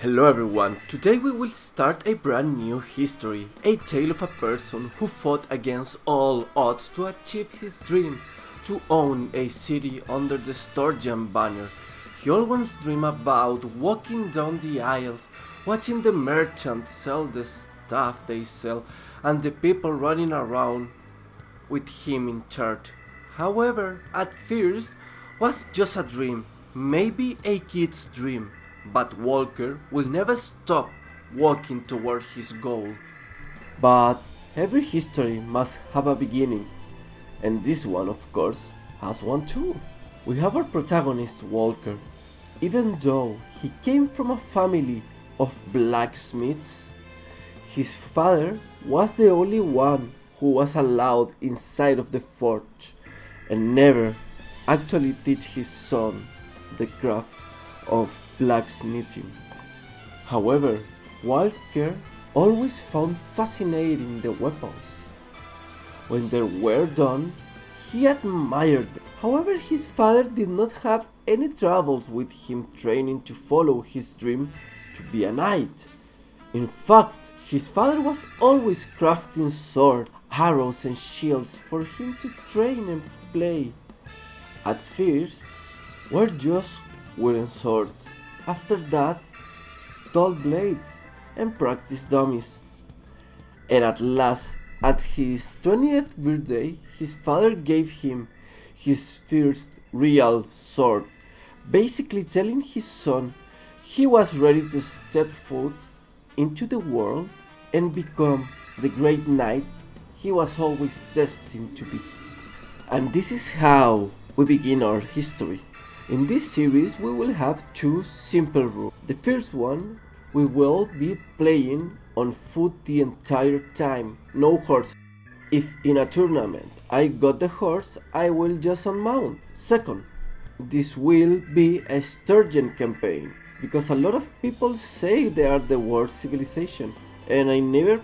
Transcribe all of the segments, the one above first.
Hello everyone, today we will start a brand new history, a tale of a person who fought against all odds to achieve his dream, to own a city under the Sturgean banner. He always dreamed about walking down the aisles, watching the merchants sell the stuff they sell, and the people running around with him in charge. However, at first was just a dream, maybe a kid's dream, but Walker will never stop walking toward his goal. But every history must have a beginning, and this one, of course, has one too. We have our protagonist Walker. Even though he came from a family of blacksmiths, his father was the only one who was allowed inside of the forge and never actually teach his son the craft of blacksmithing. However, Walker always found fascinating the weapons. When they were done, he admired them. However, his father did not have any troubles with him training to follow his dream to be a knight. In fact, his father was always crafting swords, arrows and shields for him to train and play. At first, were just wooden swords. After that, dull blades and practice dummies. And at last, at his 20th birthday, his father gave him his first real sword, basically telling his son he was ready to step foot into the world and become the great knight he was always destined to be. And this is how we begin our history. In this series we will have two simple rules. The first one, we will be playing on foot the entire time, no horse. If in a tournament I got the horse, I will just unmount. Second, this will be a Sturgean campaign, because a lot of people say they are the worst civilization, and I never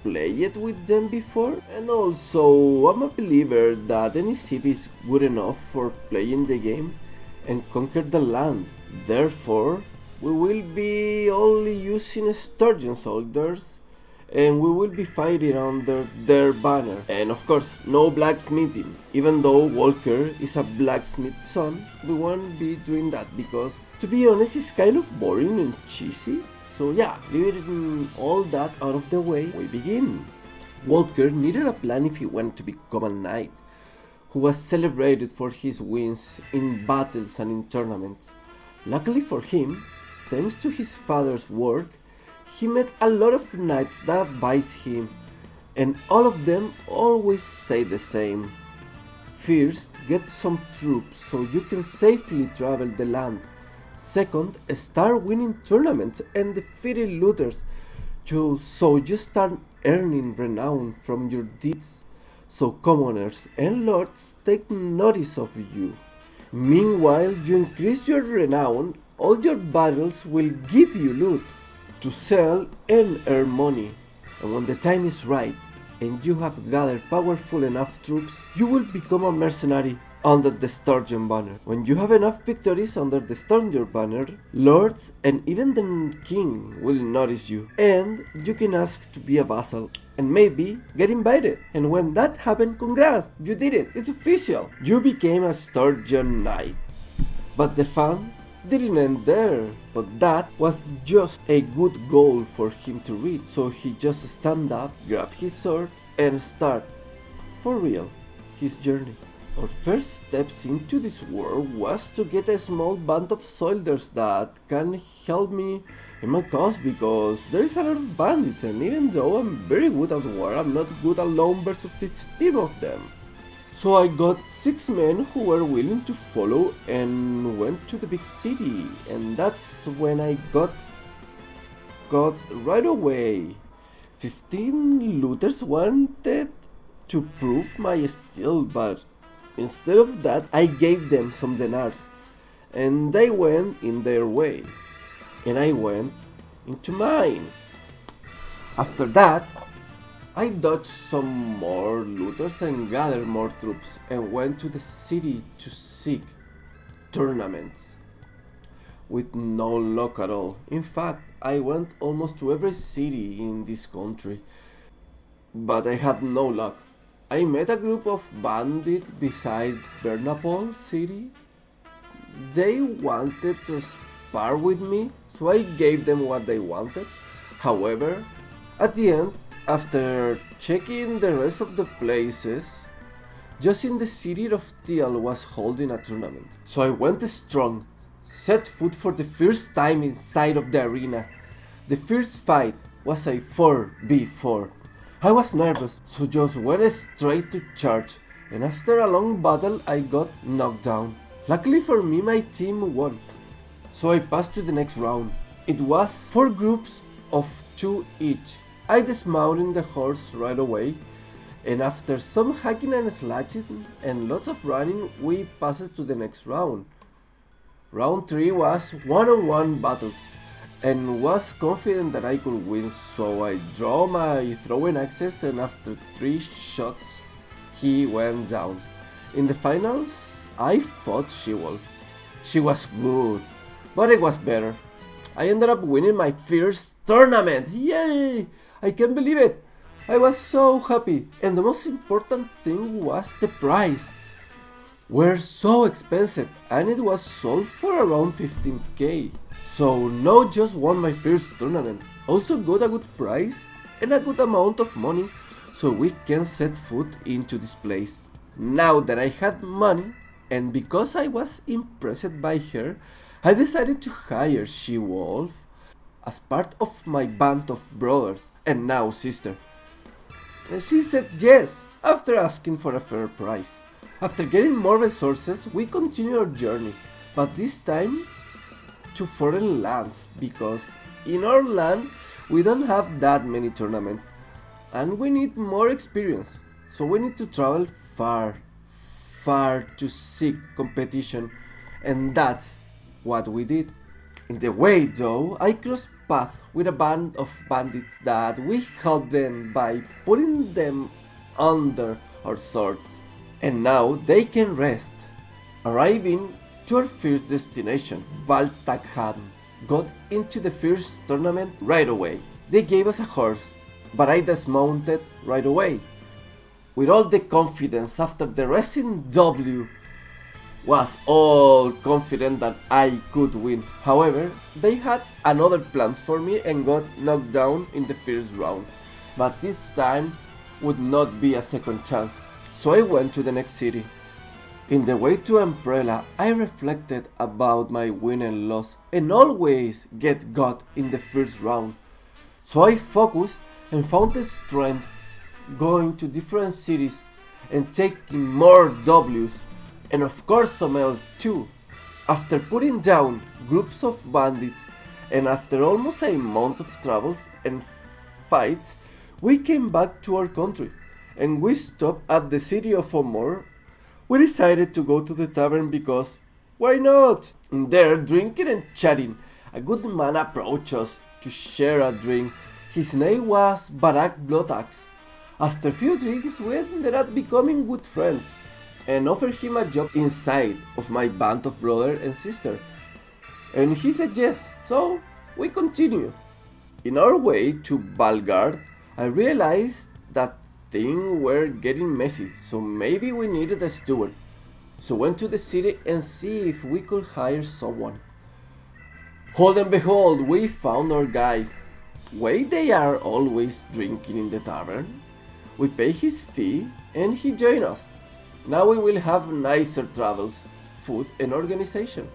played with them before. And also, I'm a believer that any city is good enough for playing the game and conquer the land. Therefore, we will be only using Sturgeon soldiers, and we will be fighting under their banner. And of course, no blacksmithing. Even though Walker is a blacksmith's son, we won't be doing that because, to be honest, it's kind of boring and cheesy. So yeah, leaving all that out of the way, we begin. Walker needed a plan if he wanted to become a knight, who was celebrated for his wins in battles and in tournaments. Luckily for him, thanks to his father's work, he met a lot of knights that advised him, and all of them always say the same. First, get some troops so you can safely travel the land. Second, start winning tournaments and defeating looters, so you start earning renown from your deeds, so commoners and lords take notice of you. Meanwhile, you increase your renown, all your battles will give you loot to sell and earn money. And when the time is right and you have gathered powerful enough troops, you will become a mercenary under the Sturgeon banner. When you have enough victories under the Sturgeon banner, lords and even the king will notice you, and you can ask to be a vassal and maybe get invited. And when that happens, congrats, you did it, it's official, you became a Sturgeon knight. But the fun didn't end there, but that was just a good goal for him to reach. So he just stand up, grab his sword and start, for real, his journey. Our first steps into this world was to get a small band of soldiers that can help me in my cause, because there is a lot of bandits, and even though I'm very good at war, I'm not good alone versus 15 of them. So I got 6 men who were willing to follow and went to the big city, and that's when I got right away. 15 looters wanted to prove my skill, but instead of that, I gave them some dinars, and they went in their way, and I went into mine. After that, I dodged some more looters and gathered more troops and went to the city to seek tournaments. with no luck at all. In fact, I went almost to every city in this country, but I had no luck. I met a group of bandits beside Bernapol city. They wanted to spar with me, so I gave them what they wanted. However, at the end, after checking the rest of the places, just in the city of Tial was holding a tournament. So I went strong, set foot for the first time inside of the arena. The first fight was a 4v4. I was nervous, so just went straight to charge, and after a long battle I got knocked down. Luckily for me, my team won, so I passed to the next round. It was 4 groups of 2 each. I dismounted the horse right away, and after some hacking and slashing and lots of running, we passed to the next round. Round 3 was one-on-one battles, and was confident that I could win, so I drew my throwing axes, and after 3 shots, he went down. In the finals, I fought She-Wolf. She was good, but I was better. I ended up winning my first tournament. Yay! I can't believe it. I was so happy, and the most important thing was the prize. Were so expensive, and it was sold for around 15k. So not just won my first tournament, also got a good prize and a good amount of money, so we can set foot into this place. Now that I had money, and because I was impressed by her, I decided to hire She-Wolf as part of my band of brothers and now sister. And she said yes, after asking for a fair price. After getting more resources, we continue our journey, but this time to foreign lands, because in our land we don't have that many tournaments and we need more experience, so we need to travel far to seek competition, and that's what we did. In the way though, I crossed paths with a band of bandits that we helped them by putting them under our swords, and now they can rest. Arriving to our first destination, Baltakhan, got into the first tournament right away. They gave us a horse, but I dismounted right away. With all the confidence after the racing W, was all confident that I could win. However, they had another plans for me and got knocked down in the first round. But this time would not be a second chance, so I went to the next city. In the way to Umbrella, I reflected about my win and loss and always get got in the first round. So I focused and found the strength going to different cities and taking more W's, and of course some L's too. After putting down groups of bandits and after almost a month of travels and fights, we came back to our country and we stopped at the city of Omor. We decided to go to the tavern because why not? In there, drinking and chatting, a good man approached us to share a drink. His name was Barak Blotax. After a few drinks, we ended up becoming good friends and offered him a job inside of my band of brother and sister. And he said yes, so we continue. In our way to Valgard, I realized that things were getting messy, so maybe we needed a steward. So went to the city and see if we could hire someone. Hold and behold, we found our guy. Why they are always drinking in the tavern? We pay his fee and he joined us. Now we will have nicer travels, food and organization.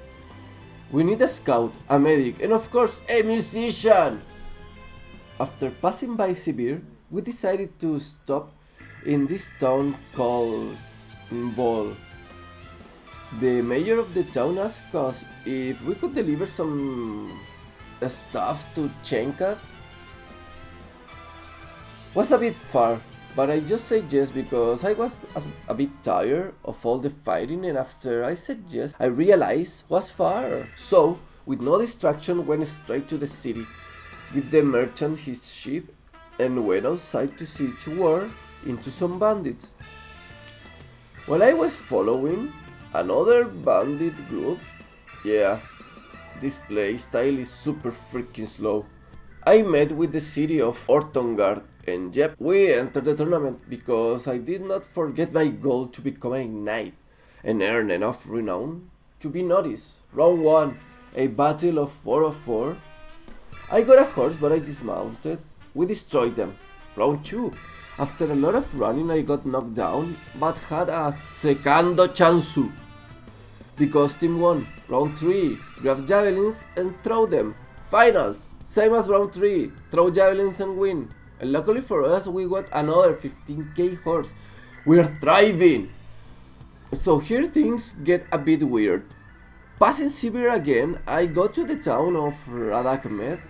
We need a scout, a medic and of course a musician. After passing by Sibir, we decided to stop in this town called Vol. The mayor of the town asked us if we could deliver some stuff to Chenka. Was a bit far, but I just said yes because I was a bit tired of all the fighting, and after I said yes, I realized was far. So, with no distraction, went straight to the city, give the merchant his ship, and went outside to see to war into some bandits. While I was following another bandit group, yeah, This play style is super freaking slow. I met with the city of Ortongard, and yep, we entered the tournament because I did not forget my goal to become a knight and earn enough renown to be noticed. Round 1, a battle of 4 I got a horse but I dismounted. We destroyed them. Round 2, after a lot of running I got knocked down but had a secando chansu because team won. Round 3, grab javelins and throw them. Finals, same as round 3, throw javelins and win. And luckily for us, we got another 15k horse. We're thriving! So here things get a bit weird. Passing Sibir again, I go to the town of Radakmed,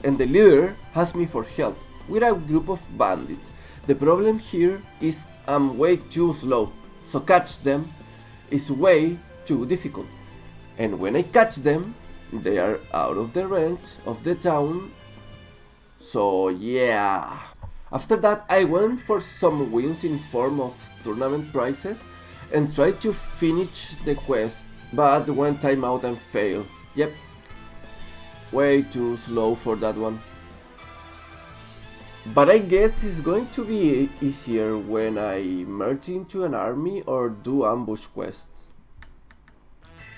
and the leader asks me for help with a group of bandits. The problem here is I'm way too slow, so catch them is way too difficult. And when I catch them, they are out of the range of the town. So yeah. After that I went for some wins in form of tournament prizes and tried to finish the quest, but went time out and failed. Yep. Way too slow for that one. But I guess it's going to be easier when I merge into an army or do ambush quests.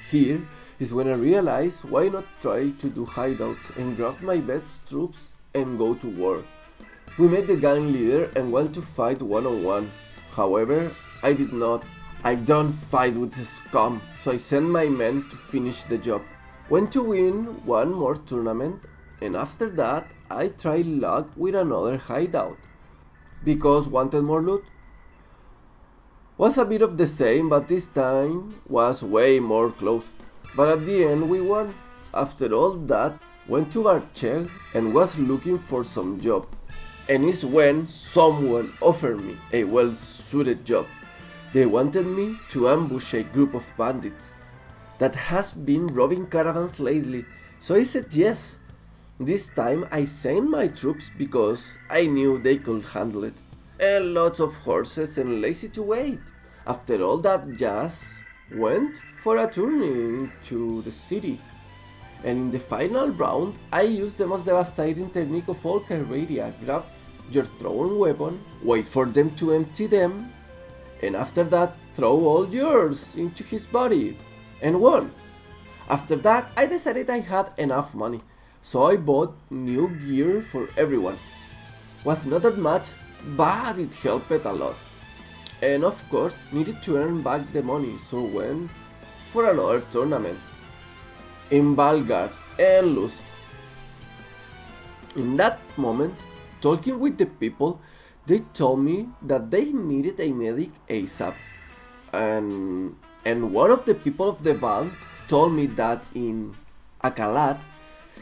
Here is when I realize why not try to do hideouts and grab my best troops and go to war. We met the gang leader and went to fight one-on-one. However, I did not. I don't fight with scum, so I sent my men to finish the job. Went to win one more tournament, and after that I tried luck with another hideout because wanted more loot. Was a bit of the same, but this time was way more close. But at the end we won. After all that, went to Barcheg and was looking for some job. And it's when someone offered me a well-suited job. They wanted me to ambush a group of bandits that has been robbing caravans lately, so I said yes. This time I sent my troops because I knew they could handle it. And lots of horses and lazy to wait. After all that jazz, went for a tourney to the city. And in the final round, I used the most devastating technique of all Kyradia. Grab your throwing weapon, wait for them to empty them, and after that throw all yours into his body, and won. After that I decided I had enough money, so I bought new gear for everyone. Was not that much, but it helped a lot. And of course needed to earn back the money, so went for another tournament in Valgard and lose. In that moment, talking with the people, they told me that they needed a medic ASAP. And one of the people of the band told me that in Akalat,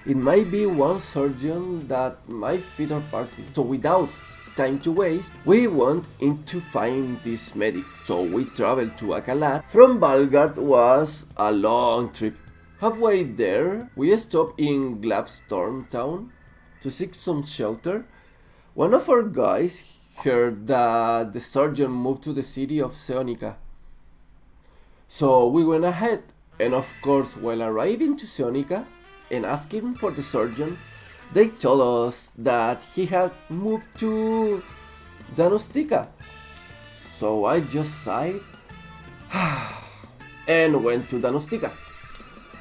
it might be one surgeon that might fit our party. So without time to waste, we went in to find this medic. So we traveled to Akalat. From Valgard was a long trip. Halfway there, we stopped in Glavstorm town to seek some shelter. One of our guys heard that the surgeon moved to the city of Seonica. So we went ahead, and of course while arriving to Seonica and asking for the surgeon, they told us that he had moved to Danostica. So I just sighed and went to Danostica.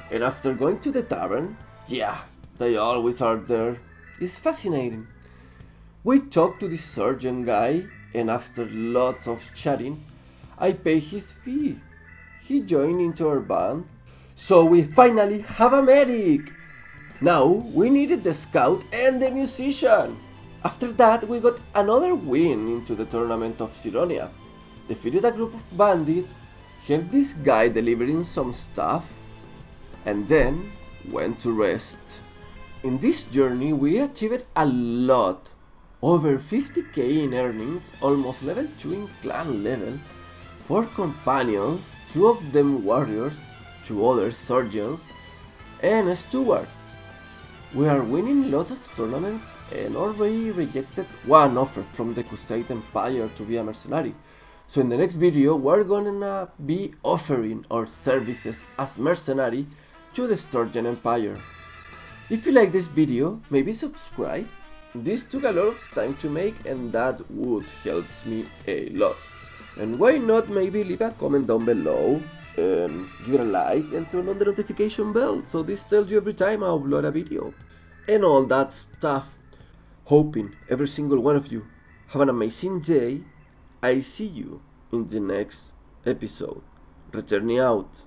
And after going to the tavern, yeah, they always are there. It's fascinating. We talked to this surgeon guy, and after lots of chatting, I paid his fee. He joined into our band, so we finally have a medic! Now we needed the scout and the musician. After that we got another win into the tournament of Sironia. Defeated a group of bandits, helped this guy delivering some stuff, and then went to rest. In this journey we achieved a lot. Over 50k in earnings, almost level 2 in clan level, 4 companions, 2 of them warriors, 2 others surgeons, and a steward. We are winning lots of tournaments and already rejected one offer from the Crusade Empire to be a mercenary. So in the next video we're gonna be offering our services as mercenary to the Sturgean Empire. If you like this video, maybe subscribe. This took a lot of time to make and that would help me a lot. And why not maybe leave a comment down below and give it a like and turn on the notification bell so this tells you every time I upload a video. And all that stuff. Hoping every single one of you have an amazing day. I see you in the next episode. Returning out.